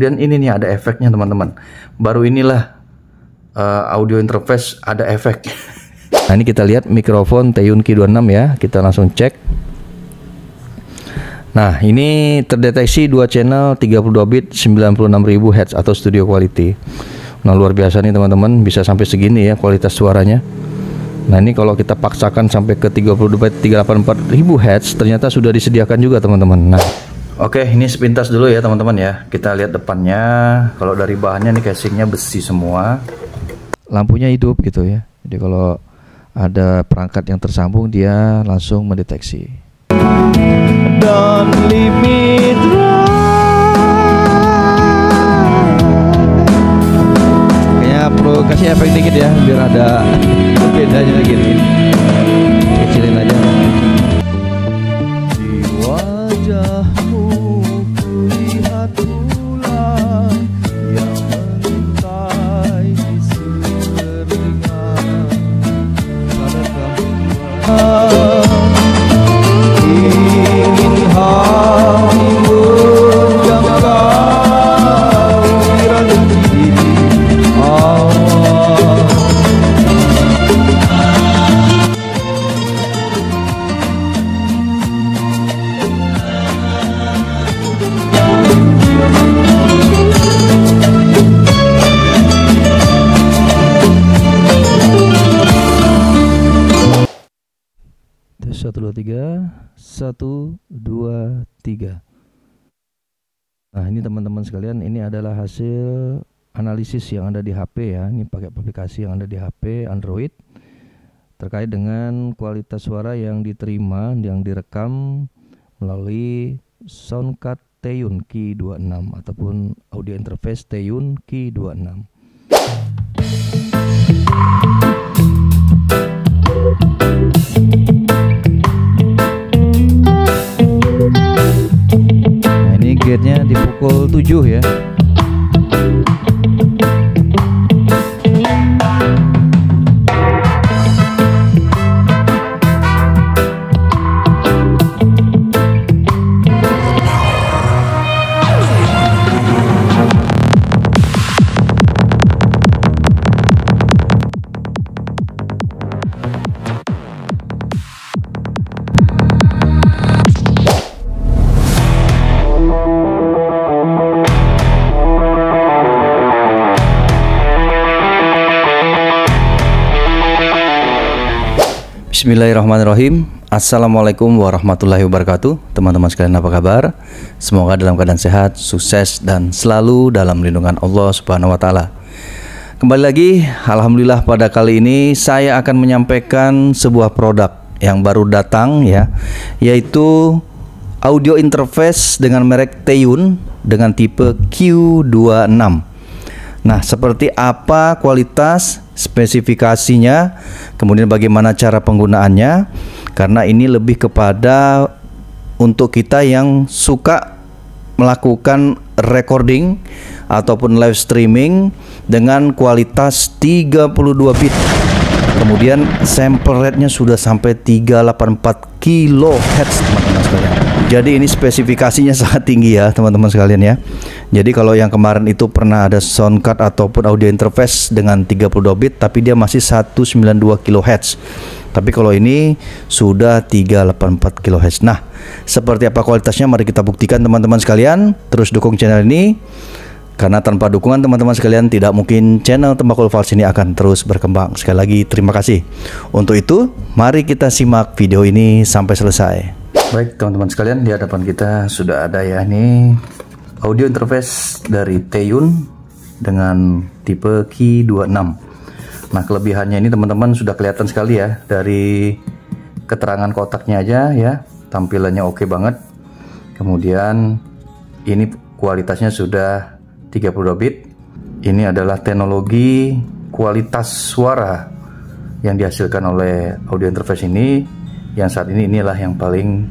Kemudian ini nih ada efeknya teman-teman. Baru inilah audio interface ada efek. Nah ini kita lihat mikrofon Teiyun Ki26 ya. Kita langsung cek. Nah ini terdeteksi 2 channel 32 bit 96.000 Hz atau studio quality. Nah luar biasa nih teman-teman, bisa sampai segini ya kualitas suaranya. Nah ini kalau kita paksakan sampai ke 32 bit 384.000 Hz ternyata sudah disediakan juga teman-teman. Nah oke, ini sepintas dulu ya teman-teman ya. Kita lihat depannya. Kalau dari bahannya nih casingnya besi semua. Lampunya hidup gitu ya. Jadi kalau ada perangkat yang tersambung dia langsung mendeteksi. Don't leave me dry. Kayaknya perlu kasih efek dikit ya biar ada bedanya gini. Kecilin aja. Di wajahmu kulihat bulan yang mengintai di seringan. Ingin hatimu menjaga ukiran di awal. Satu dua tiga, 1 2 3. Nah ini teman-teman sekalian, ini adalah hasil analisis yang ada di HP ya. Ini pakai aplikasi yang ada di HP Android terkait dengan kualitas suara yang diterima, yang direkam melalui soundcard Teiyun Ki26 ataupun audio interface Teiyun Ki26. Gate-nya di pukul 7 ya. Bismillahirrahmanirrahim. Assalamualaikum warahmatullahi wabarakatuh. Teman-teman sekalian apa kabar? Semoga dalam keadaan sehat, sukses dan selalu dalam lindungan Allah Subhanahu wa taala. Kembali lagi, alhamdulillah pada kali ini saya akan menyampaikan sebuah produk yang baru datang ya, yaitu audio interface dengan merek Teiyun dengan tipe Q26. Nah, seperti apa kualitas, spesifikasinya, kemudian bagaimana cara penggunaannya, karena ini lebih kepada untuk kita yang suka melakukan recording ataupun live streaming dengan kualitas 32 bit. Kemudian sample rate-nya sudah sampai 384 kHz teman-teman sekalian. Jadi ini spesifikasinya sangat tinggi ya teman-teman sekalian ya. Jadi kalau yang kemarin itu pernah ada soundcard ataupun audio interface dengan 32 bit tapi dia masih 192 kHz. Tapi kalau ini sudah 384 kHz. Nah, seperti apa kualitasnya mari kita buktikan teman-teman sekalian. Terus dukung channel ini, karena tanpa dukungan teman-teman sekalian tidak mungkin channel Tembakau Vals ini akan terus berkembang. Sekali lagi terima kasih. Untuk itu mari kita simak video ini sampai selesai. Baik teman-teman sekalian, di hadapan kita sudah ada ya nih audio interface dari Teiyun dengan tipe Ki26. Nah kelebihannya ini teman-teman sudah kelihatan sekali ya dari keterangan kotaknya aja ya, tampilannya oke banget. Kemudian ini kualitasnya sudah 32 bit. Ini adalah teknologi kualitas suara yang dihasilkan oleh audio interface ini, yang saat ini inilah yang paling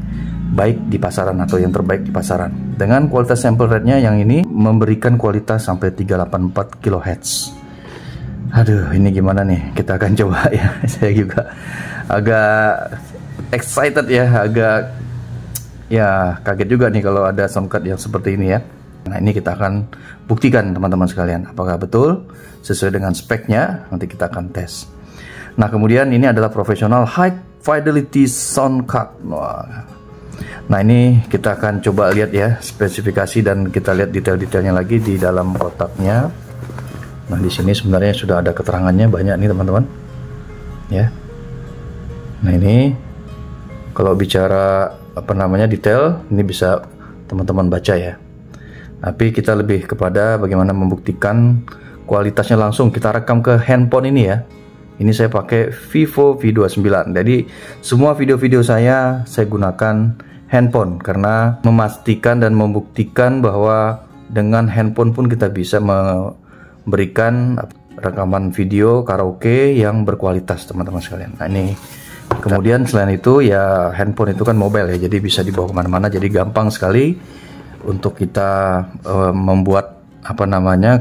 baik di pasaran atau yang terbaik di pasaran. Dengan kualitas sample rate-nya yang ini memberikan kualitas sampai 384 kHz. Aduh, ini gimana nih? Kita akan coba ya. Saya juga agak excited ya, agak ya kaget juga nih kalau ada soundcard yang seperti ini ya. Nah, ini kita akan buktikan teman-teman sekalian apakah betul sesuai dengan speknya. Nanti kita akan tes. Nah, kemudian ini adalah professional high fidelity sound card. Nah, ini kita akan coba lihat ya spesifikasi dan kita lihat detail-detailnya lagi di dalam kotaknya. Nah, di sini sebenarnya sudah ada keterangannya banyak nih teman-teman ya. Nah, ini kalau bicara detail, ini bisa teman-teman baca ya. Tapi kita lebih kepada bagaimana membuktikan kualitasnya langsung. Kita rekam ke handphone ini ya. Ini saya pakai Vivo V29. Jadi semua video-video saya gunakan handphone karena memastikan dan membuktikan bahwa dengan handphone pun kita bisa memberikan rekaman video karaoke yang berkualitas teman-teman sekalian. Nah, ini kemudian selain itu ya, handphone itu kan mobile ya, jadi bisa dibawa kemana-mana, jadi gampang sekali untuk kita membuat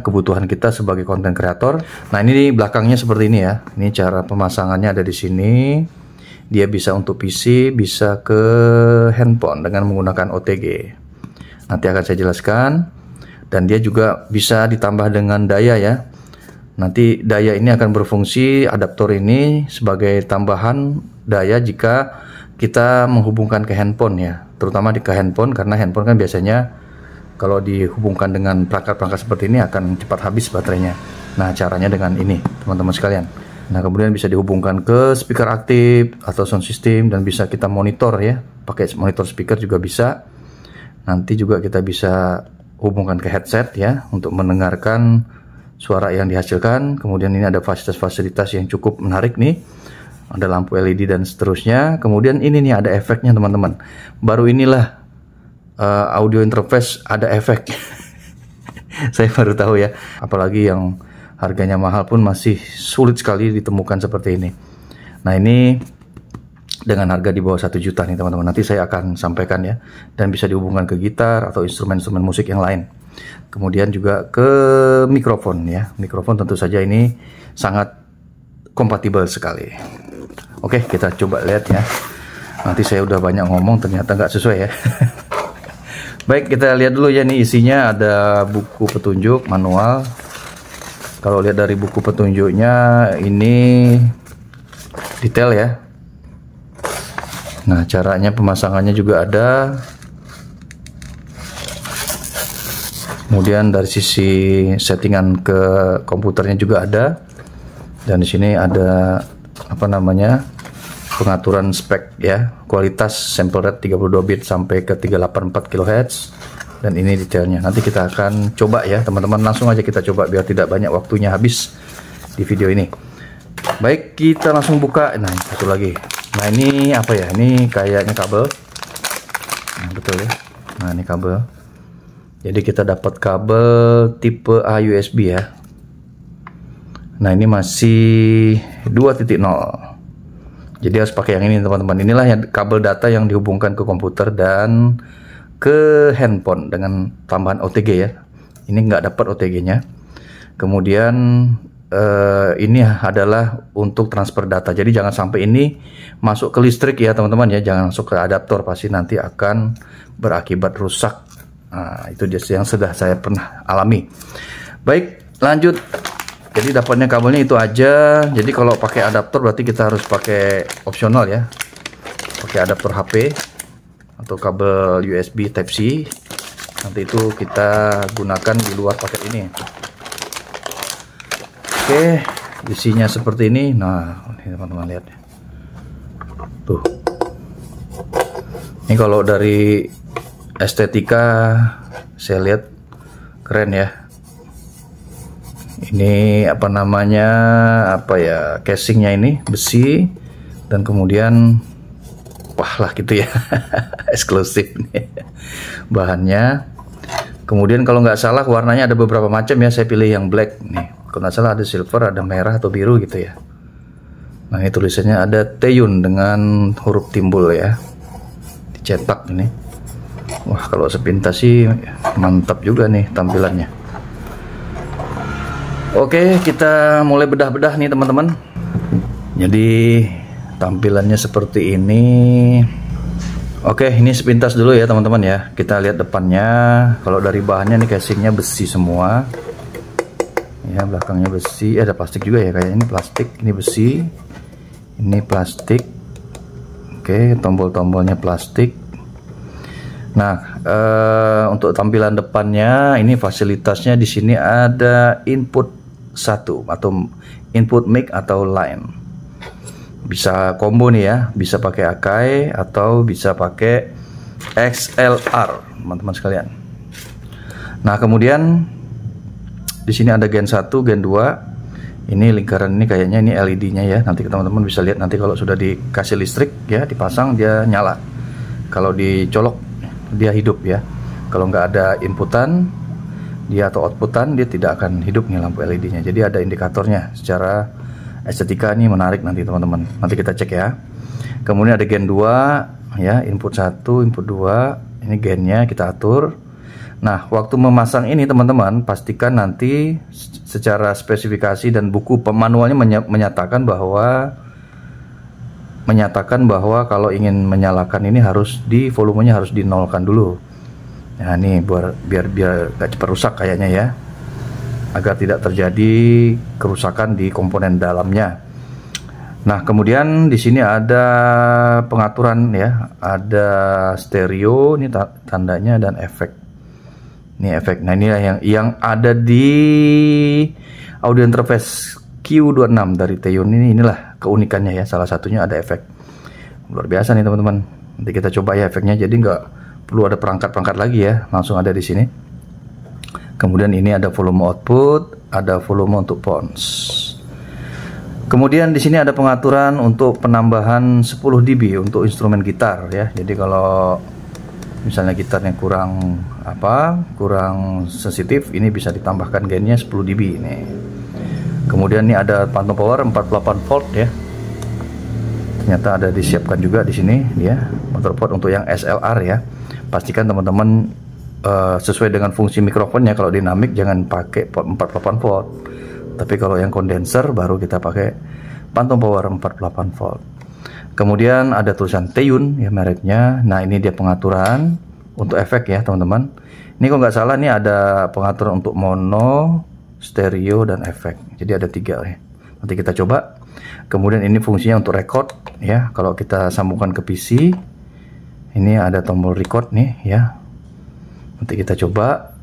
kebutuhan kita sebagai konten kreator. Nah, ini di belakangnya seperti ini ya. Ini cara pemasangannya ada di sini. Dia bisa untuk PC, bisa ke handphone dengan menggunakan OTG. Nanti akan saya jelaskan. Dan dia juga bisa ditambah dengan daya ya. Nanti daya ini akan berfungsi, adaptor ini sebagai tambahan daya jika kita menghubungkan ke handphone ya, terutama ke handphone, karena handphone kan biasanya kalau dihubungkan dengan perangkat-perangkat seperti ini akan cepat habis baterainya. Nah, caranya dengan ini teman-teman sekalian. Nah, kemudian bisa dihubungkan ke speaker aktif atau sound system dan bisa kita monitor ya, pakai monitor speaker juga bisa. Nanti juga kita bisa hubungkan ke headset ya untuk mendengarkan suara yang dihasilkan. Kemudian ini ada fasilitas-fasilitas yang cukup menarik nih. Ada lampu LED dan seterusnya. Kemudian ini nih ada efeknya teman-teman. Baru inilah audio interface ada efek. Saya baru tahu ya. Apalagi yang harganya mahal pun masih sulit sekali ditemukan seperti ini. Nah, ini dengan harga di bawah 1 juta nih teman-teman. Nanti saya akan sampaikan ya. Dan bisa dihubungkan ke gitar atau instrumen-instrumen musik yang lain. Kemudian juga ke mikrofon ya. Mikrofon tentu saja ini sangat kompatibel sekali. Oke, kita coba lihat ya. Nanti saya udah banyak ngomong ternyata nggak sesuai ya. Baik, kita lihat dulu ya, nih isinya ada buku petunjuk manual. Kalau lihat dari buku petunjuknya ini detail ya. Nah, caranya pemasangannya juga ada. Kemudian dari sisi settingan ke komputernya juga ada. Dan di sini ada pengaturan spek ya, kualitas sample rate 32 bit sampai ke 384 kHz. Dan ini detailnya. Nanti kita akan coba ya teman-teman, langsung aja kita coba biar tidak banyak waktunya habis di video ini. Baik, kita langsung buka. Nah, satu lagi. Nah, ini apa ya? Ini kayaknya kabel. Nah, betul ya. Nah, ini kabel. Jadi kita dapat kabel tipe A USB ya. Nah, ini masih 2.0. Jadi harus pakai yang ini teman-teman. Inilah yang kabel data yang dihubungkan ke komputer dan ke handphone dengan tambahan OTG ya. Ini nggak dapat OTG-nya. Kemudian ini adalah untuk transfer data. Jadi jangan sampai ini masuk ke listrik ya teman-teman ya. Jangan masuk ke adaptor, pasti nanti akan berakibat rusak. Nah, itu yang sudah saya pernah alami. Baik, lanjut. Jadi dapatnya kabelnya itu aja. Jadi kalau pakai adaptor berarti kita harus pakai opsional ya. Pakai adaptor HP atau kabel USB Type C. Nanti itu kita gunakan di luar paket ini. Oke, isinya seperti ini. Nah, ini teman-teman lihat. Tuh. Ini kalau dari estetika saya lihat keren ya. Ini casingnya ini besi dan kemudian wah lah gitu ya. Eksklusif nih bahannya. Kemudian kalau nggak salah warnanya ada beberapa macam ya, saya pilih yang black nih. Kalau nggak salah ada silver, ada merah atau biru gitu ya. Nah, ini tulisannya ada Taeyun dengan huruf timbul ya, dicetak ini. Wah, kalau sepintas sih mantap juga nih tampilannya. Oke, kita mulai bedah-bedah nih teman-teman. Jadi tampilannya seperti ini. Oke, ini sepintas dulu ya teman-teman ya. Kita lihat depannya. Kalau dari bahannya nih casingnya besi semua. Ya, belakangnya besi. Ada plastik juga ya kayaknya. Ini plastik, ini besi. Ini plastik. Oke, tombol-tombolnya plastik. Nah, untuk tampilan depannya ini fasilitasnya di sini ada input 1 atau input mic atau line. Bisa combo nih ya, bisa pakai Akai atau bisa pakai XLR, teman-teman sekalian. Nah, kemudian di sini ada gen 1, gen 2. Ini lingkaran ini kayaknya ini LED-nya ya. Nanti teman-teman bisa lihat nanti kalau sudah dikasih listrik ya, dipasang dia nyala. Kalau dicolok dia hidup ya. Kalau nggak ada inputan dia atau outputan dia tidak akan hidup nih lampu LED-nya. Jadi ada indikatornya. Secara estetika ini menarik nanti teman-teman. Nanti kita cek ya. Kemudian ada gen 2 ya, input 1, input 2. Ini gennya kita atur. Nah, waktu memasang ini teman-teman pastikan nanti secara spesifikasi dan buku pemanualnya menyatakan bahwa kalau ingin menyalakan ini harus volumenya harus dinolkan dulu. Nah, ini biar gak cepat rusak kayaknya ya, agar tidak terjadi kerusakan di komponen dalamnya. Nah, kemudian di sini ada pengaturan ya, ada stereo ini tandanya dan efek. Ini efek. Nah, ini yang ada di audio interface Q26 dari Teon ini. Inilah keunikannya ya, salah satunya ada efek. Luar biasa nih teman-teman. Nanti kita coba ya efeknya, jadi nggak perlu ada perangkat-perangkat lagi ya, langsung ada di sini. Kemudian ini ada volume output, ada volume untuk pons. Kemudian di sini ada pengaturan untuk penambahan 10 dB untuk instrumen gitar ya. Jadi kalau misalnya gitarnya kurang sensitif, ini bisa ditambahkan gainnya 10 dB ini. Kemudian ini ada phantom power 48 volt ya. Ternyata ada disiapkan juga di sini ya, motor port untuk yang SLR ya. Pastikan teman-teman sesuai dengan fungsi mikrofonnya. Kalau dinamik jangan pakai port 48 volt. Tapi kalau yang kondenser baru kita pakai phantom power 48 volt. Kemudian ada tulisan Teon ya mereknya. Nah, ini dia pengaturan untuk efek ya teman-teman. Ini kalau nggak salah ini ada pengaturan untuk mono, stereo dan efek. Jadi ada 3 ya. Nanti kita coba. Kemudian ini fungsinya untuk record ya. Kalau kita sambungkan ke PC, ini ada tombol record nih ya. Nanti kita coba.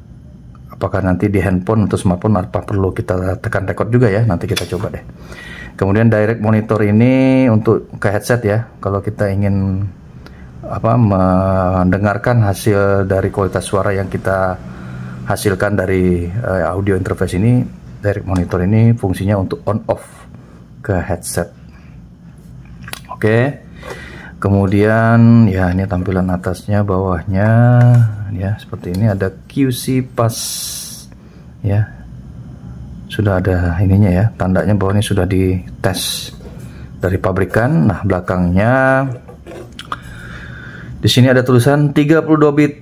Apakah nanti di handphone atau smartphone apa perlu kita tekan record juga ya? Nanti kita coba deh. Kemudian direct monitor ini untuk ke headset ya. Kalau kita ingin mendengarkan hasil dari kualitas suara yang kita hasilkan dari audio interface ini, direct monitor ini fungsinya untuk on off ke headset. Oke. Kemudian ya ini tampilan atasnya, bawahnya ya seperti ini, ada QC Pass ya. Sudah ada ininya ya, tandanya bahwa ini sudah dites dari pabrikan. Nah, belakangnya di sini ada tulisan 32 bit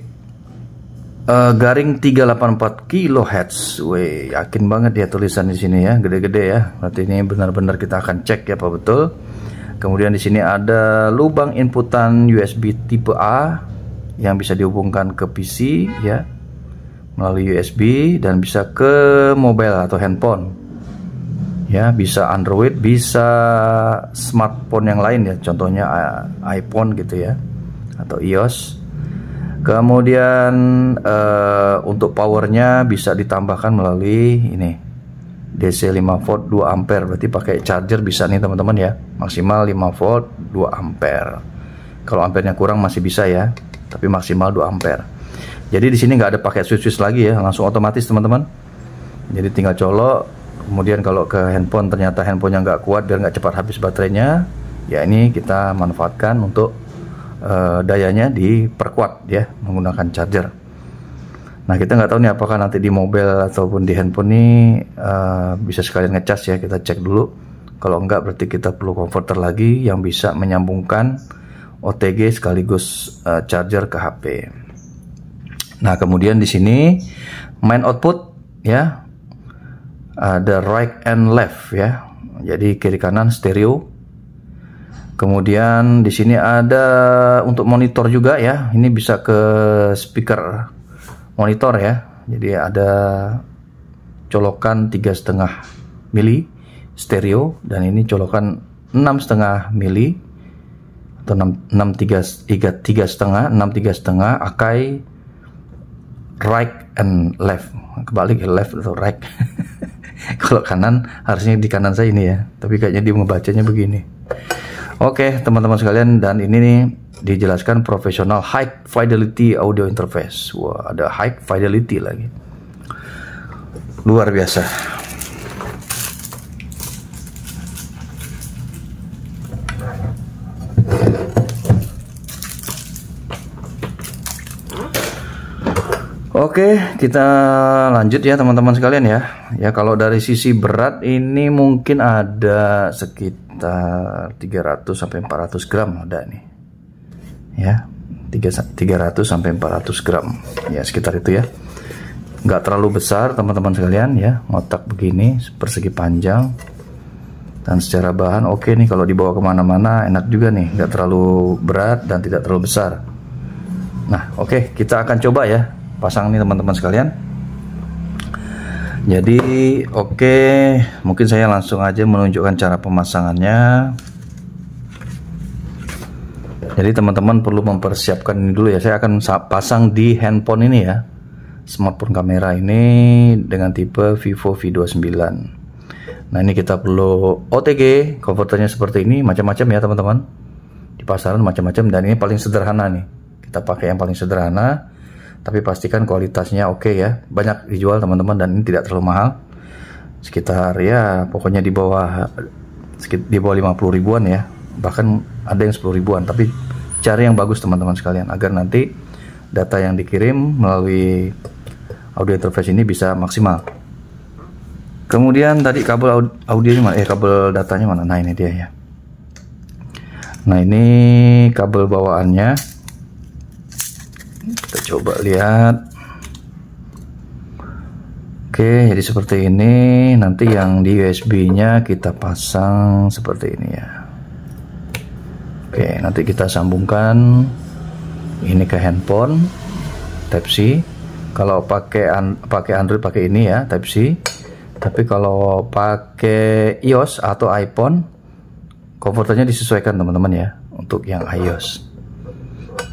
garing 384 kHz. Wih, yakin banget ya tulisan di sini ya, gede-gede ya. Berarti ini benar-benar kita akan cek ya apa betul. Kemudian di sini ada lubang inputan USB tipe A yang bisa dihubungkan ke PC ya melalui USB dan bisa ke mobile atau handphone. Ya, bisa Android, bisa smartphone yang lain ya, contohnya iPhone gitu ya atau iOS. Kemudian untuk powernya bisa ditambahkan melalui ini DC 5 volt 2 ampere, berarti pakai charger bisa nih teman-teman ya, maksimal 5 volt 2 ampere. Kalau ampernya kurang masih bisa ya, tapi maksimal 2 ampere. Jadi di sini nggak ada pakai switch lagi ya, langsung otomatis teman-teman. Jadi tinggal colok. Kemudian kalau ke handphone ternyata handphonenya nggak kuat, biar nggak cepat habis baterainya, ya ini kita manfaatkan untuk dayanya diperkuat ya menggunakan charger. Nah, kita nggak tahu nih apakah nanti di mobil ataupun di handphone ini bisa sekalian ngecas ya, kita cek dulu. Kalau enggak berarti kita perlu converter lagi yang bisa menyambungkan OTG sekaligus charger ke HP. Nah, kemudian di sini main output ya, ada right and left ya, jadi kiri kanan stereo. Kemudian di sini ada untuk monitor juga ya. Ini bisa ke speaker monitor ya. Jadi ada colokan 3,5 mili stereo, dan ini colokan 6,5 mili atau 3,5 Akai right and left. Kebalik ya, left atau right. Kalau kanan harusnya di kanan saya ini ya, tapi kayaknya dia membacanya begini. Oke teman-teman sekalian, dan ini nih dijelaskan profesional high fidelity audio interface. Wah, ada high fidelity lagi, luar biasa. Oke, kita lanjut ya teman-teman sekalian ya. Ya, kalau dari sisi berat ini mungkin ada sekitar 300 sampai 400 gram ada nih. Ya, 300 sampai 400 gram. Ya, sekitar itu ya. Nggak terlalu besar teman-teman sekalian ya. Ngotak begini, persegi panjang. Dan secara bahan oke nih, kalau dibawa kemana-mana enak juga nih. Nggak terlalu berat dan tidak terlalu besar. Nah, oke, kita akan coba ya pasang nih teman-teman sekalian. Jadi oke, mungkin saya langsung aja menunjukkan cara pemasangannya. Jadi teman-teman perlu mempersiapkan ini dulu ya. Saya akan pasang di handphone ini ya, smartphone kamera ini dengan tipe Vivo V29. Nah, ini kita perlu OTG, konverternya seperti ini, macam-macam ya teman-teman. Di pasaran macam-macam, dan ini paling sederhana nih. Kita pakai yang paling sederhana, tapi pastikan kualitasnya oke ya. Banyak dijual teman-teman, dan ini tidak terlalu mahal. Sekitar ya pokoknya di bawah 50 ribuan ya. Bahkan ada yang 10 ribuan, tapi cari yang bagus teman-teman sekalian, agar nanti data yang dikirim melalui audio interface ini bisa maksimal. Kemudian tadi kabel audio mana? Kabel datanya mana? Nah, ini dia ya. Nah, ini kabel bawaannya. Kita coba lihat. Oke, jadi seperti ini. Nanti yang di USB-nya kita pasang seperti ini ya. Oke, nanti kita sambungkan ini ke handphone Type C. Kalau pakai Android pakai ini ya, Type C. Tapi kalau pakai iOS atau iPhone, konverternya disesuaikan teman-teman ya, untuk yang iOS.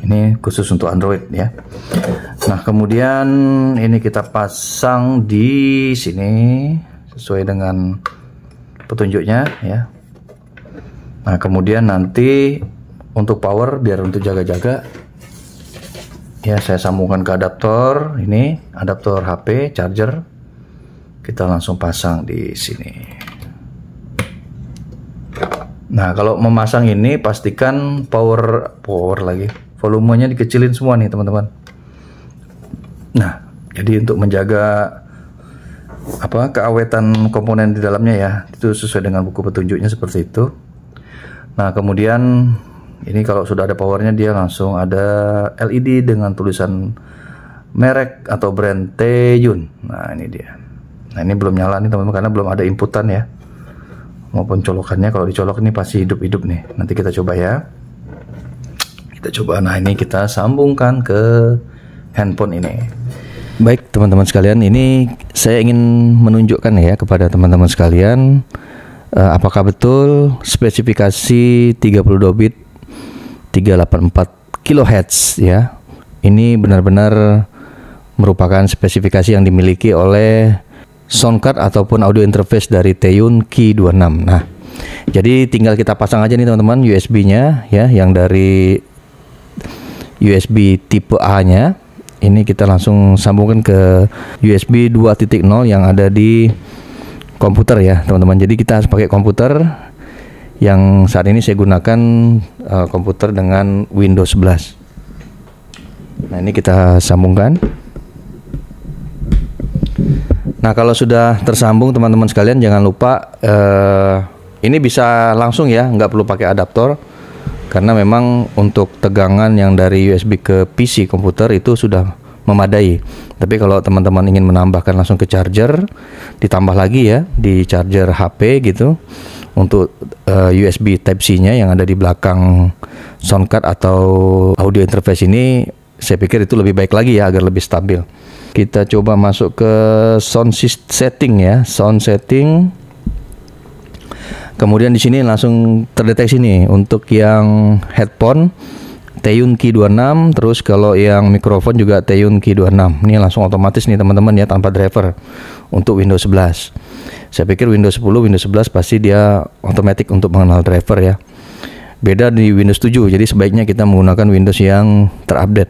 Ini khusus untuk Android ya. Nah, kemudian ini kita pasang di sini sesuai dengan petunjuknya ya. Nah, kemudian nanti untuk power, biar untuk jaga-jaga ya, saya sambungkan ke adaptor ini, adaptor HP charger. Kita langsung pasang di sini. Nah, kalau memasang ini pastikan power lagi, volumenya dikecilin semua nih teman-teman. Nah, jadi untuk menjaga keawetan komponen di dalamnya ya, itu sesuai dengan buku petunjuknya seperti itu. Nah, kemudian ini kalau sudah ada powernya, dia langsung ada LED dengan tulisan merek atau brand Taeyun. Nah, ini dia. Nah, ini belum nyala nih teman-teman, karena belum ada inputan ya, maupun colokannya. Kalau dicolok ini pasti hidup-hidup nih. Nanti kita coba ya. Kita coba. Nah, ini kita sambungkan ke handphone ini. Baik teman-teman sekalian, ini saya ingin menunjukkan ya kepada teman-teman sekalian, apakah betul spesifikasi 32 bit 384 kHz ya. Ini benar-benar merupakan spesifikasi yang dimiliki oleh sound card ataupun audio interface dari Taeyun Ki26. Nah, jadi tinggal kita pasang aja nih teman-teman USB-nya ya, yang dari USB tipe A-nya. Ini kita langsung sambungkan ke USB 2.0 yang ada di komputer ya teman-teman. Jadi kita harus pakai komputer yang saat ini saya gunakan komputer dengan Windows 11. Nah, ini kita sambungkan. Nah, kalau sudah tersambung teman-teman sekalian, jangan lupa ini bisa langsung ya, nggak perlu pakai adaptor, karena memang untuk tegangan yang dari USB ke PC komputer itu sudah memadai. Tapi kalau teman-teman ingin menambahkan langsung ke charger, ditambah lagi ya di charger HP gitu untuk USB Type-C-nya yang ada di belakang soundcard atau audio interface ini, saya pikir itu lebih baik lagi ya agar lebih stabil. Kita coba masuk ke sound setting ya, sound setting. Kemudian di sini langsung terdeteksi nih untuk yang headphone Teiyun Key 26, terus kalau yang mikrofon juga Teiyun Key 26. Ini langsung otomatis nih teman-teman ya, tanpa driver untuk Windows 11. Saya pikir Windows 10, Windows 11 pasti dia otomatis untuk mengenal driver ya. Beda di Windows 7, jadi sebaiknya kita menggunakan Windows yang terupdate.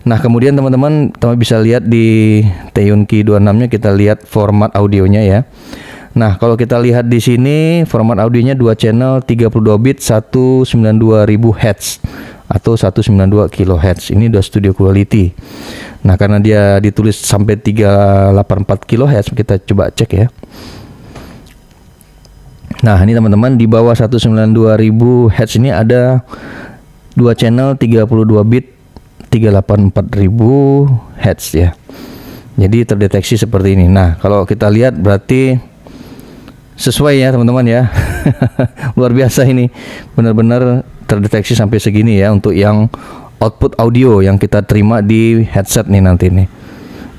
Nah, kemudian teman-teman bisa lihat di Teiyun Key 26-nya, kita lihat format audionya ya. Nah, kalau kita lihat di sini format audionya 2 channel 32 bit 192.000 Hz atau 192 kHz. Ini udah studio quality. Nah, karena dia ditulis sampai 384 kHz, kita coba cek ya. Nah, ini teman-teman di bawah 192.000 Hz ini ada 2 channel 32 bit 384.000 Hz ya. Jadi terdeteksi seperti ini. Nah, kalau kita lihat berarti sesuai ya teman-teman ya. Luar biasa ini, benar-benar terdeteksi sampai segini ya untuk yang output audio yang kita terima di headset nih nanti nih,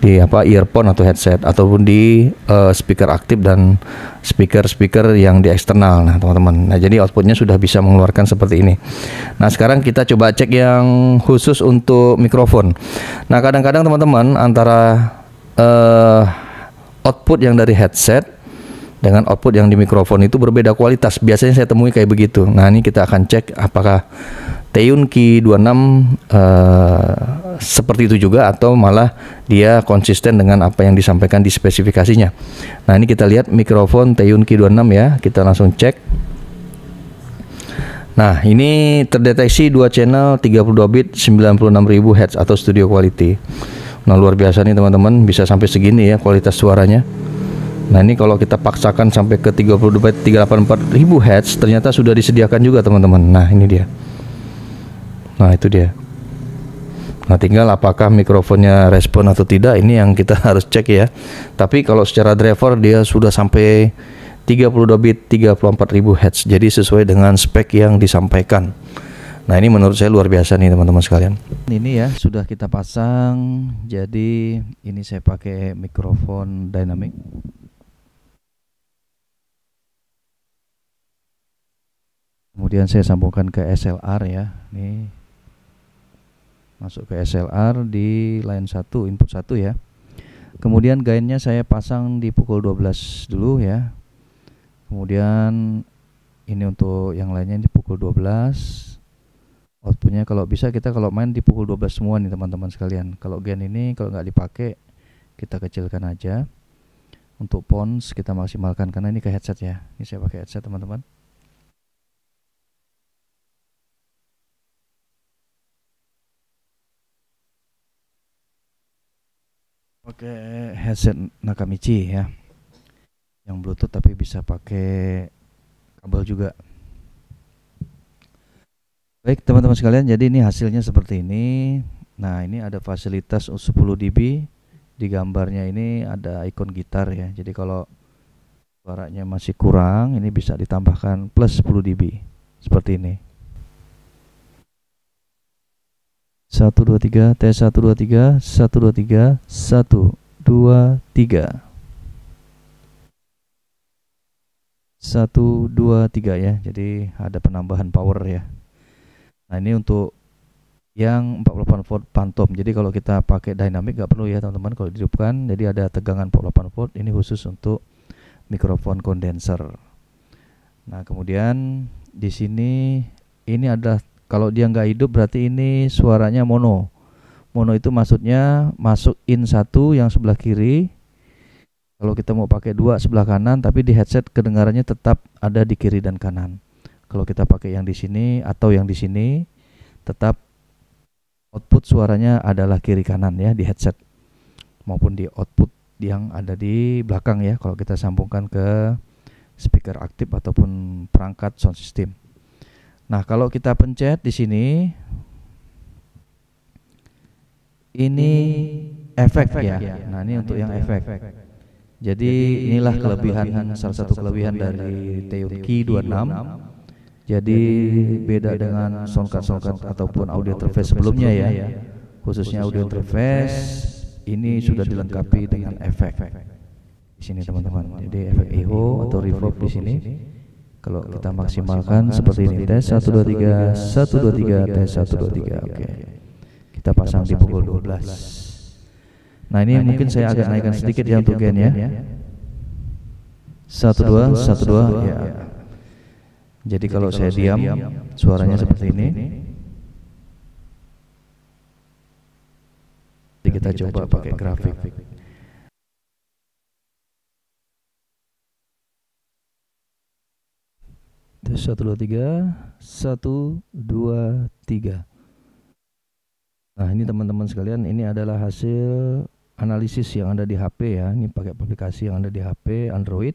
di earphone atau headset ataupun di speaker aktif dan speaker yang di eksternal. Nah teman-teman, nah jadi outputnya sudah bisa mengeluarkan seperti ini. Nah sekarang kita coba cek yang khusus untuk mikrofon. Nah kadang-kadang teman-teman antara output yang dari headset dengan output yang di mikrofon itu berbeda kualitas. Biasanya saya temui kayak begitu. Nah ini kita akan cek apakah Teiyun Key 26 seperti itu juga atau malah dia konsisten dengan apa yang disampaikan di spesifikasinya. Nah ini kita lihat mikrofon Teiyun Key 26 ya, kita langsung cek. Nah ini terdeteksi 2 channel 32 bit 96.000 Hz atau studio quality. Nah luar biasa nih teman-teman, bisa sampai segini ya kualitas suaranya. Nah ini kalau kita paksakan sampai ke 32 bit 384.000 Hz ternyata sudah disediakan juga teman-teman. Nah ini dia. Nah itu dia. Nah tinggal apakah mikrofonnya respon atau tidak, ini yang kita harus cek ya. Tapi kalau secara driver dia sudah sampai 32 bit 34.000 Hz. Jadi sesuai dengan spek yang disampaikan. Nah ini menurut saya luar biasa nih teman-teman sekalian. Ini ya sudah kita pasang. Jadi ini saya pakai mikrofon dynamic. Kemudian saya sambungkan ke SLR ya. Nih masuk ke SLR di line 1, input 1 ya. Kemudian gainnya saya pasang di pukul 12 dulu ya. Kemudian ini untuk yang lainnya di pukul 12. Outputnya kalau bisa kita kalau main di pukul 12 semua nih teman-teman sekalian. Kalau gain ini kalau nggak dipakai kita kecilkan aja. Untuk pons kita maksimalkan karena ini ke headset ya. Ini saya pakai headset teman-teman. Oke, headset Nakamichi ya, yang Bluetooth tapi bisa pakai kabel juga. Baik teman-teman sekalian, jadi ini hasilnya seperti ini. Nah ini ada fasilitas 10 dB. Di gambarnya ini ada ikon gitar ya. Jadi kalau suaranya masih kurang, ini bisa ditambahkan plus 10 dB seperti ini. 1 2 3 tes 1 2 3 1 2 3 1 2 3 1 2 3 ya. Jadi ada penambahan power ya. Nah ini untuk yang 48 volt phantom. Jadi kalau kita pakai dynamic nggak perlu ya teman-teman kalau dihidupkan. Jadi ada tegangan 48 volt. Ini khusus untuk mikrofon kondenser. Nah kemudian di sini ini ada, kalau dia nggak hidup berarti ini suaranya mono. Mono itu maksudnya masuk in 1 yang sebelah kiri. Kalau kita mau pakai 2 sebelah kanan, tapi di headset kedengarannya tetap ada di kiri dan kanan. Kalau kita pakai yang di sini atau yang di sini, tetap output suaranya adalah kiri kanan ya di headset maupun di output yang ada di belakang ya. Kalau kita sambungkan ke speaker aktif ataupun perangkat sound system. Nah, kalau kita pencet di sini, Ini efek ya. Nah, ini untuk yang efek. Jadi inilah kelebihan, salah satu kelebihan dari Teon Key26. Jadi beda dengan soundcard ataupun audio interface sebelumnya ya. Khususnya audio interface ini sudah dilengkapi dengan efek. Di sini teman-teman. Jadi efek echo atau reverb di sini. Kalau kita maksimalkan seperti ini, tes 1 2 3 1 2 3 tes 1 2 3. Oke. Kita pasang di pukul 12. Nah, ini mungkin saya agak naikkan sedikit ya untuk gain ya. 1 2 1 2 ya. Jadi kalau saya diam suaranya seperti ini. Jadi kita coba pakai grafik. Tes 1 2 3 1 2 3. Nah, ini teman-teman sekalian, ini adalah hasil analisis yang ada di HP ya. Ini pakai aplikasi yang ada di HP Android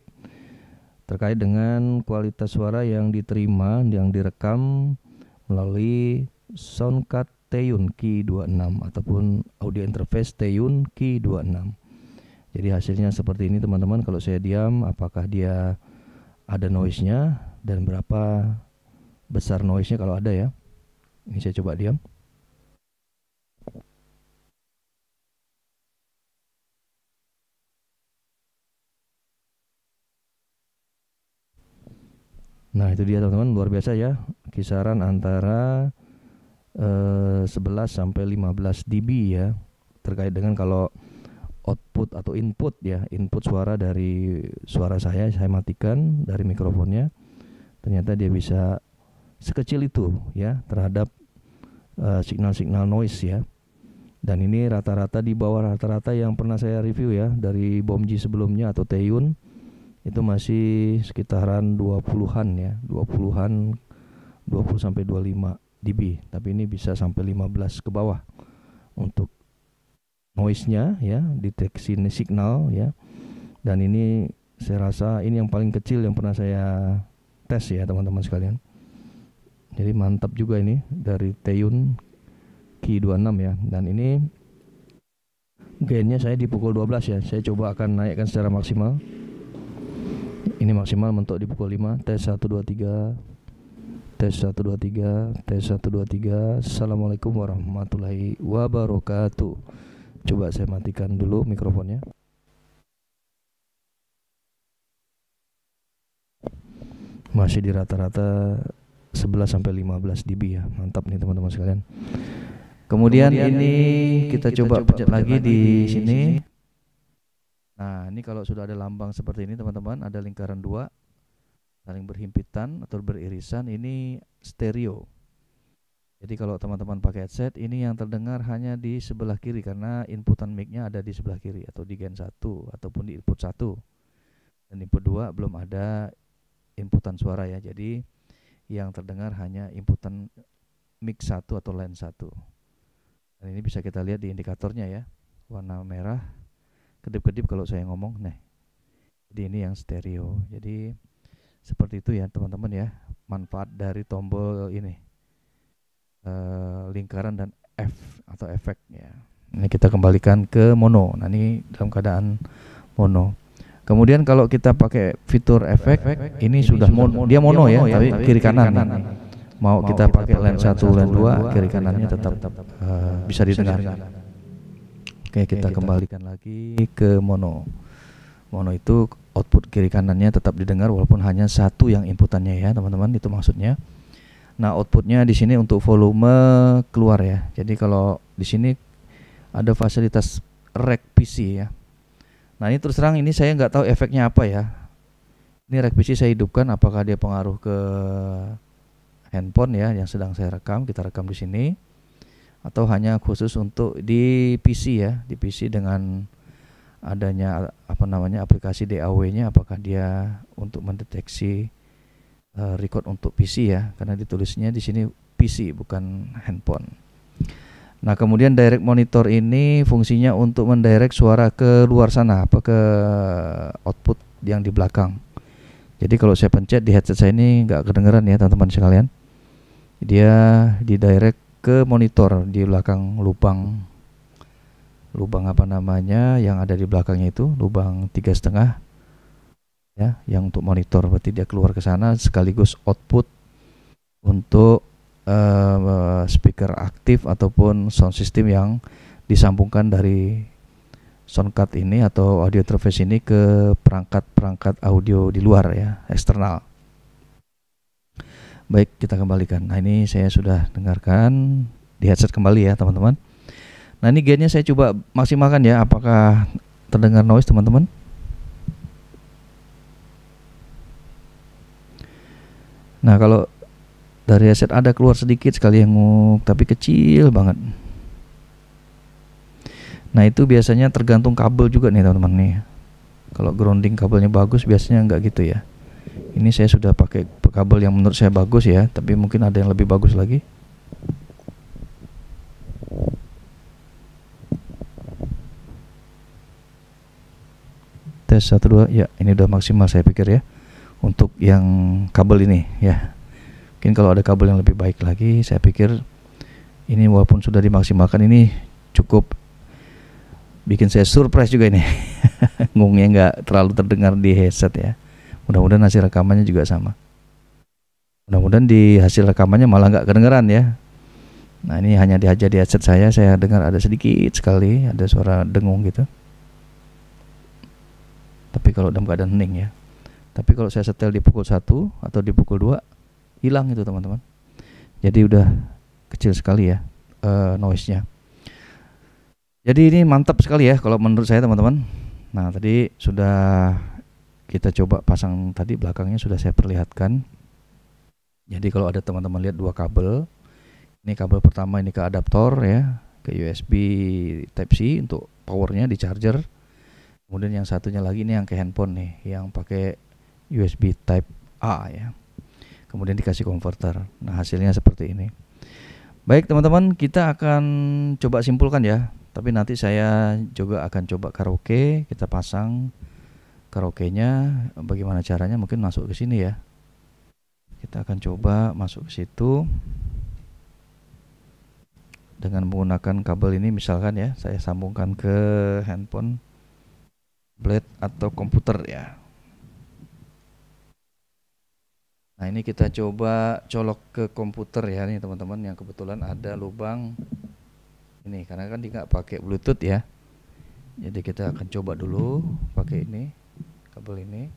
terkait dengan kualitas suara yang diterima, yang direkam melalui soundcard Teon Key26 ataupun audio interface Teon Key26. Jadi hasilnya seperti ini teman-teman. Kalau saya diam, apakah dia ada noise-nya dan berapa besar noise-nya kalau ada ya. Ini saya coba diam. Nah, itu dia teman-teman, luar biasa ya. Kisaran antara 11 sampai 15 dB ya. Terkait dengan kalau output atau input ya, input suara dari suara saya matikan dari mikrofonnya. Ternyata dia bisa sekecil itu ya terhadap signal-signal noise ya. Dan ini rata-rata di bawah rata-rata yang pernah saya review ya dari BOMG sebelumnya atau Teon. Itu masih sekitaran 20-an ya, 20-an 20 sampai 25 dB, tapi ini bisa sampai 15 ke bawah untuk noise-nya ya, deteksi signal ya. Dan ini saya rasa ini yang paling kecil yang pernah saya tes ya teman-teman sekalian. Jadi mantap juga ini dari Teon Key26 ya. Dan ini gainnya saya di pukul 12 ya. Saya coba akan naikkan secara maksimal. Ini maksimal mentok di pukul 5. Tes 1 2 3. Tes 1 2 3. Tes 1 2 3. Assalamualaikum warahmatullahi wabarakatuh. Coba saya matikan dulu mikrofonnya. Masih di rata-rata 11 sampai 15 dB ya. Mantap nih teman-teman sekalian. Kemudian ini kita coba pencet lagi di sini. Nah, ini kalau sudah ada lambang seperti ini teman-teman, ada lingkaran 2 saling berhimpitan atau beririsan, ini stereo. Jadi kalau teman-teman pakai headset, ini yang terdengar hanya di sebelah kiri karena inputan mic-nya ada di sebelah kiri atau di gain 1 ataupun di input 1. Dan input 2 belum ada inputan suara ya. Jadi yang terdengar hanya inputan mic 1 atau line 1. Dan ini bisa kita lihat di indikatornya ya. Warna merah kedip-kedip kalau saya ngomong. Nah, jadi ini yang stereo. Jadi seperti itu ya teman-teman ya, manfaat dari tombol ini lingkaran dan F atau efek ya. Ini kita kembalikan ke mono. Nah, ini dalam keadaan mono. Kemudian kalau kita pakai fitur efek, ini sudah mono, dia mono ya, tapi kiri kanan nih. Mau kita pakai line 1, line 2, kiri kanannya tetap bisa didengar. Oke, kita kembalikan lagi ke mono. Mono itu output kiri kanannya tetap didengar walaupun hanya satu yang inputannya ya, teman-teman, itu maksudnya. Nah, outputnya di sini untuk volume keluar ya. Jadi kalau di sini ada fasilitas rack PC ya. Nah, ini terus terang ini saya nggak tahu efeknya apa ya. Ini rack PC saya hidupkan, apakah dia pengaruh ke handphone ya yang sedang saya rekam, kita rekam di sini, atau hanya khusus untuk di PC ya, di PC dengan adanya aplikasi DAW-nya, apakah dia untuk mendeteksi record untuk PC ya, karena ditulisnya di sini PC bukan handphone. Nah, kemudian direct monitor ini fungsinya untuk mendirect suara ke luar sana, ke output yang di belakang. Jadi kalau saya pencet di headset saya ini nggak kedengeran ya teman-teman sekalian. Dia didirect ke monitor di belakang lubang lubang apa namanya yang ada di belakangnya itu, lubang 3,5 ya, yang untuk monitor. Berarti dia keluar ke sana sekaligus output untuk speaker aktif ataupun sound system yang disambungkan dari sound card ini atau audio interface ini ke perangkat-perangkat audio di luar ya, eksternal. Baik, kita kembalikan. Nah, ini saya sudah dengarkan di headset kembali ya teman-teman. Nah, ini gainnya saya coba maksimalkan ya, apakah terdengar noise teman-teman? Nah, kalau dari headset ada keluar sedikit sekali yang nguk, tapi kecil banget. Nah, itu biasanya tergantung kabel juga nih teman-teman nih. Kalau grounding kabelnya bagus biasanya enggak gitu ya. Ini saya sudah pakai kabel yang menurut saya bagus ya, tapi mungkin ada yang lebih bagus lagi. Tes 1 2 ya, ini udah maksimal saya pikir ya untuk yang kabel ini ya. Mungkin kalau ada kabel yang lebih baik lagi, saya pikir ini walaupun sudah dimaksimalkan ini cukup bikin saya surprise juga ini. Ngungnya nggak terlalu terdengar di headset ya. Mudah-mudahan hasil rekamannya juga sama. Mudah-mudahan di hasil rekamannya malah nggak kedengeran ya. Nah, ini hanya diajar di headset saya dengar ada sedikit sekali ada suara dengung gitu. Tapi kalau dalam keadaan hening ya. Tapi kalau saya setel di pukul 1 atau di pukul 2 hilang itu teman-teman. Jadi udah kecil sekali ya noise-nya. Jadi ini mantap sekali ya kalau menurut saya teman-teman. Nah, tadi sudah kita coba pasang, tadi belakangnya sudah saya perlihatkan. Jadi kalau ada teman-teman lihat dua kabel, ini kabel pertama ini ke adaptor ya, ke USB Type-C untuk powernya di charger. Kemudian yang satunya lagi ini yang ke handphone nih, yang pakai USB Type-A ya. Kemudian dikasih converter. Nah, hasilnya seperti ini. Baik teman-teman, kita akan coba simpulkan ya. Tapi nanti saya juga akan coba karaoke. Kita pasang karaoke-nya. Bagaimana caranya? Mungkin masuk ke sini ya. Kita akan coba masuk ke situ dengan menggunakan kabel ini misalkan ya. Saya sambungkan ke handphone, tablet atau komputer ya. Nah, ini kita coba colok ke komputer ya nih teman-teman, yang kebetulan ada lubang ini karena kan dia nggak pakai Bluetooth ya. Jadi kita akan coba dulu pakai ini, kabel ini.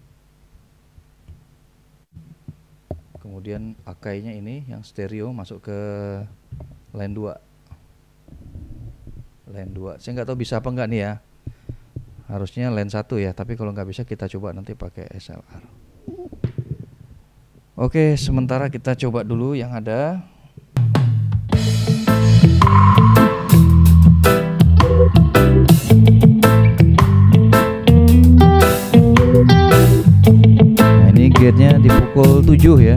Kemudian akainya ini yang stereo masuk ke line 2. Line 2. Saya nggak tahu bisa apa enggak nih ya. Harusnya line 1 ya, tapi kalau nggak bisa kita coba nanti pakai SLR. Oke, sementara kita coba dulu yang ada. Nah, ini gate-nya di pukul 7 ya.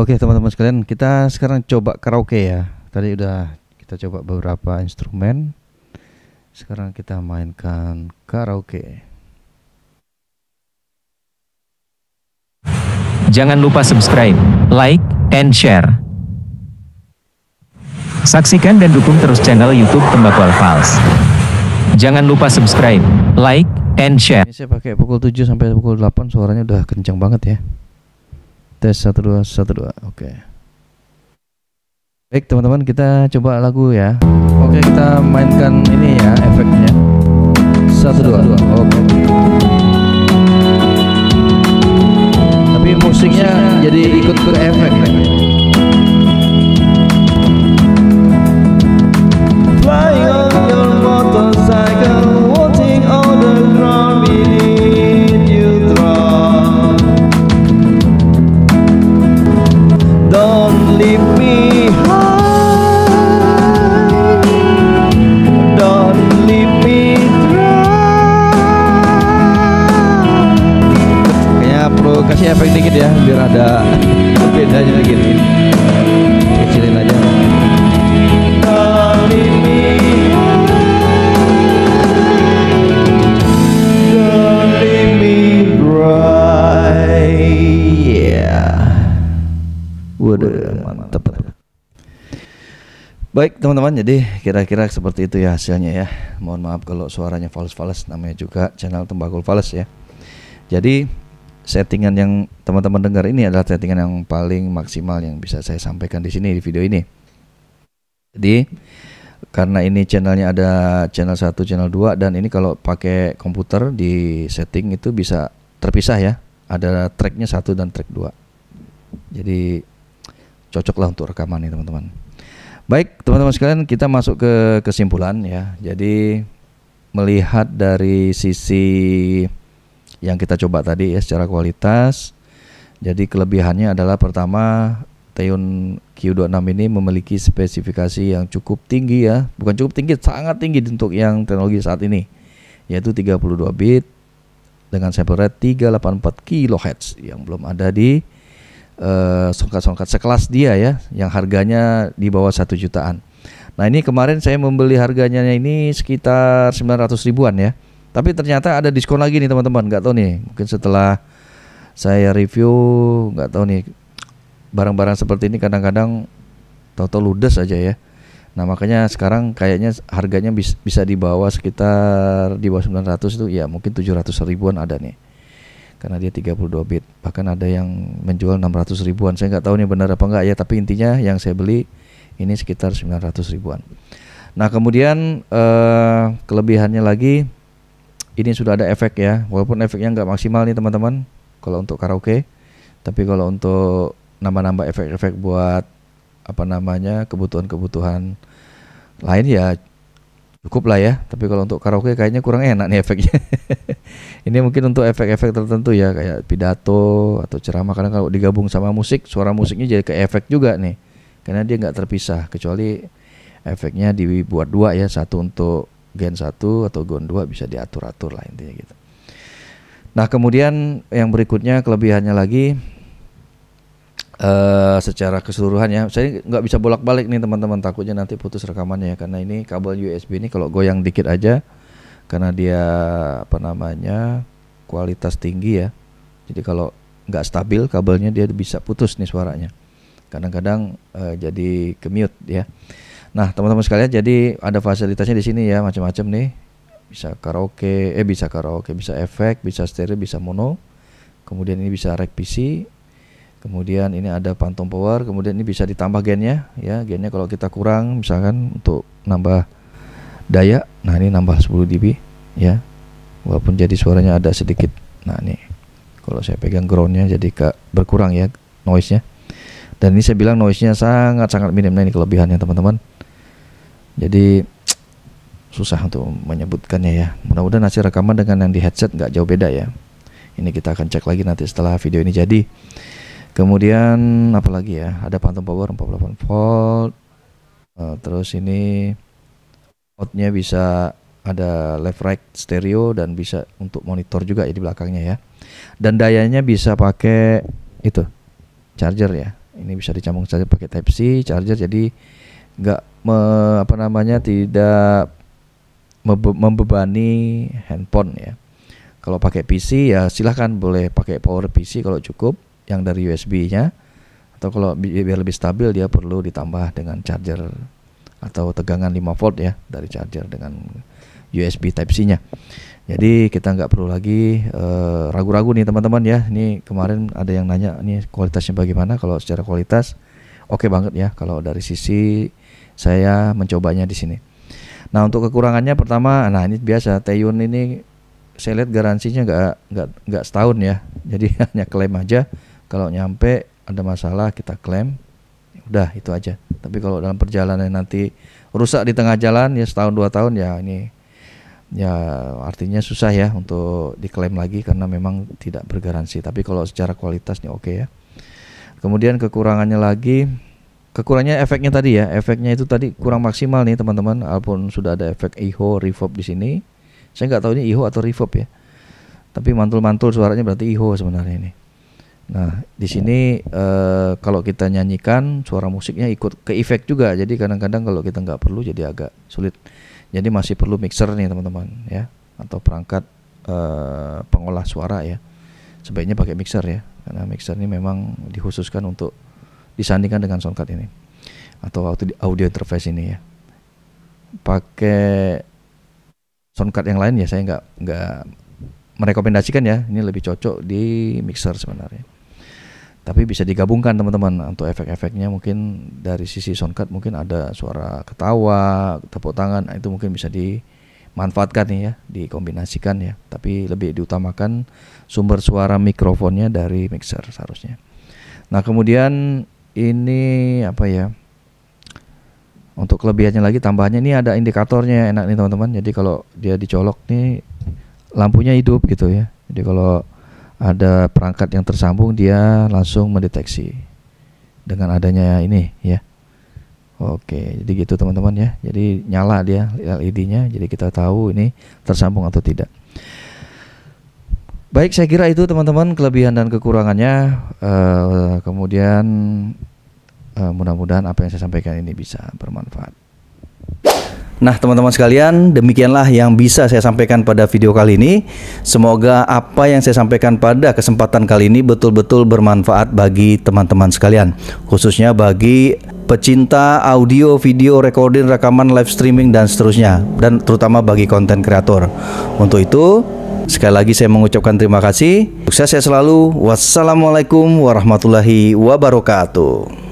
Oke teman-teman sekalian, kita sekarang coba karaoke ya. Tadi udah kita coba beberapa instrumen. Sekarang kita mainkan karaoke. Jangan lupa subscribe, like, and share. Saksikan dan dukung terus channel YouTube Tembakau Files. Jangan lupa subscribe, like, and share. Ini saya pakai pukul 7 sampai pukul 8, suaranya udah kencang banget ya. Tes 1 2 1 2. Oke. Baik teman-teman, kita coba lagu ya. Oke, kita mainkan ini ya efeknya. 1 2. Oke. Tapi musiknya jadi ikut berefek ya. Flying on your motorcycle, walking on the ground beneath you drop. Don't leave me high, don't leave me dry. Kayaknya perlu kasih efek dikit ya, biar ada bedanya lagi. Kecilin aja. Don't leave me waduh, mantap. Baik teman-teman, jadi kira-kira seperti itu ya hasilnya ya. Mohon maaf kalau suaranya fals-fals, namanya juga channel Tembakau Fals ya. Jadi settingan yang teman-teman dengar ini adalah settingan yang paling maksimal yang bisa saya sampaikan di sini di video ini. Jadi karena ini channelnya ada channel 1, channel 2, dan ini kalau pakai komputer di setting itu bisa terpisah ya. Ada tracknya 1 dan track 2. Jadi cocoklah untuk rekaman nih teman-teman. Baik teman-teman sekalian, kita masuk ke kesimpulan ya. Jadi melihat dari sisi yang kita coba tadi ya secara kualitas. Jadi kelebihannya adalah pertama, Teon Q26 ini memiliki spesifikasi yang cukup tinggi ya. Bukan cukup tinggi, sangat tinggi untuk yang teknologi saat ini, yaitu 32 bit dengan sample rate 384 kHz yang belum ada di songkat-songkat sekelas dia ya, yang harganya di bawah 1 jutaan. Nah ini kemarin saya membeli harganya ini sekitar 900 ribuan ya. Tapi ternyata ada diskon lagi nih teman-teman. Nggak tahu nih, mungkin setelah saya review, nggak tahu nih, barang-barang seperti ini kadang-kadang tahu-tahu ludes aja ya. Nah makanya sekarang kayaknya harganya bisa di bawah, sekitar di bawah 900 itu ya, mungkin 700 ribuan ada nih. Karena dia 32 bit, bahkan ada yang menjual 600 ribuan. Saya nggak tahu nih benar apa enggak ya, tapi intinya yang saya beli ini sekitar 900 ribuan. Nah kemudian kelebihannya lagi, ini sudah ada efek ya, walaupun efeknya nggak maksimal nih teman-teman kalau untuk karaoke. Tapi kalau untuk nambah-nambah efek-efek buat apa namanya kebutuhan-kebutuhan lain ya cukup lah ya. Tapi kalau untuk karaoke kayaknya kurang enak nih efeknya. Ini mungkin untuk efek-efek tertentu ya, kayak pidato atau ceramah. Karena kalau digabung sama musik, suara musiknya jadi ke efek juga nih, karena dia nggak terpisah, kecuali efeknya dibuat dua ya, satu untuk gen 1 atau gen 2 bisa diatur-atur lah intinya gitu. Nah kemudian yang berikutnya kelebihannya lagi, secara keseluruhan ya, saya nggak bisa bolak-balik nih teman-teman, takutnya nanti putus rekamannya ya, karena ini kabel USB ini kalau goyang dikit aja, karena dia apa namanya kualitas tinggi ya, jadi kalau nggak stabil kabelnya dia bisa putus nih suaranya, kadang-kadang jadi ke-mute ya. Nah teman-teman sekalian, jadi ada fasilitasnya di sini ya, macam-macam nih, bisa karaoke, bisa efek, bisa stereo, bisa mono, kemudian ini bisa rek PC. Kemudian ini ada phantom power, kemudian ini bisa ditambah gennya ya. Gennya kalau kita kurang misalkan untuk nambah daya, nah ini nambah 10 dB ya. Walaupun jadi suaranya ada sedikit. Nah ini kalau saya pegang groundnya jadi berkurang ya noise-nya. Dan ini saya bilang noise-nya sangat-sangat minim. Nah ini kelebihannya teman-teman. Jadi susah untuk menyebutkannya ya. Mudah-mudahan hasil rekaman dengan yang di headset nggak jauh beda ya. Ini kita akan cek lagi nanti setelah video ini jadi. Kemudian apalagi ya, ada phantom power 48 volt. Terus ini outnya bisa ada left right stereo dan bisa untuk monitor juga ya di belakangnya ya. Dan dayanya bisa pakai itu charger ya. Ini bisa dicambung saja pakai Type C charger, jadi nggak tidak membebani handphone ya. Kalau pakai PC ya silahkan boleh pakai power PC kalau cukup yang dari USB-nya, atau kalau biar lebih stabil dia perlu ditambah dengan charger atau tegangan 5 volt ya dari charger dengan USB Type C-nya. Jadi kita nggak perlu lagi ragu-ragu nih teman-teman ya. Ini kemarin ada yang nanya ini kualitasnya bagaimana. Kalau secara kualitas oke banget ya. Kalau dari sisi saya mencobanya di sini. Nah untuk kekurangannya pertama, nah ini biasa Taeyoon ini saya lihat garansinya nggak setahun ya. Jadi hanya klaim aja. Kalau nyampe ada masalah kita klaim, udah itu aja. Tapi kalau dalam perjalanan nanti rusak di tengah jalan ya setahun 2 tahun ya ini ya artinya susah ya untuk diklaim lagi karena memang tidak bergaransi. Tapi kalau secara kualitasnya oke ya. Kemudian kekurangannya efeknya tadi ya. Efeknya itu tadi kurang maksimal nih teman-teman. Walaupun sudah ada efek echo reverb di sini. Saya nggak tahu ini echo atau reverb ya. Tapi mantul-mantul suaranya berarti echo sebenarnya ini. Nah di sini kalau kita nyanyikan suara musiknya ikut ke efek juga. Jadi kadang-kadang kalau kita nggak perlu jadi agak sulit. Jadi masih perlu mixer nih teman-teman ya, atau perangkat pengolah suara ya. Sebaiknya pakai mixer ya, karena mixer ini memang dikhususkan untuk disandingkan dengan soundcard ini atau audio interface ini ya. Pakai soundcard yang lain ya saya nggak merekomendasikan ya. Ini lebih cocok di mixer sebenarnya. Tapi bisa digabungkan teman-teman untuk efek-efeknya. Mungkin dari sisi soundcard mungkin ada suara ketawa, tepuk tangan, itu mungkin bisa dimanfaatkan nih ya, dikombinasikan ya. Tapi lebih diutamakan sumber suara mikrofonnya dari mixer seharusnya. Nah kemudian ini apa ya, untuk kelebihannya lagi tambahannya ini ada indikatornya, enak nih teman-teman. Jadi kalau dia dicolok nih lampunya hidup gitu ya. Jadi kalau ada perangkat yang tersambung dia langsung mendeteksi dengan adanya ini ya. Oke, jadi gitu teman-teman ya. Jadi nyala dia LED-nya, jadi kita tahu ini tersambung atau tidak. Baik, saya kira itu teman-teman kelebihan dan kekurangannya. Kemudian mudah-mudahan apa yang saya sampaikan ini bisa bermanfaat. Nah teman-teman sekalian, demikianlah yang bisa saya sampaikan pada video kali ini. Semoga apa yang saya sampaikan pada kesempatan kali ini betul-betul bermanfaat bagi teman-teman sekalian, khususnya bagi pecinta audio, video, recording, rekaman, live streaming dan seterusnya, dan terutama bagi konten kreator. Untuk itu sekali lagi saya mengucapkan terima kasih. Sukses selalu. Wassalamualaikum warahmatullahi wabarakatuh.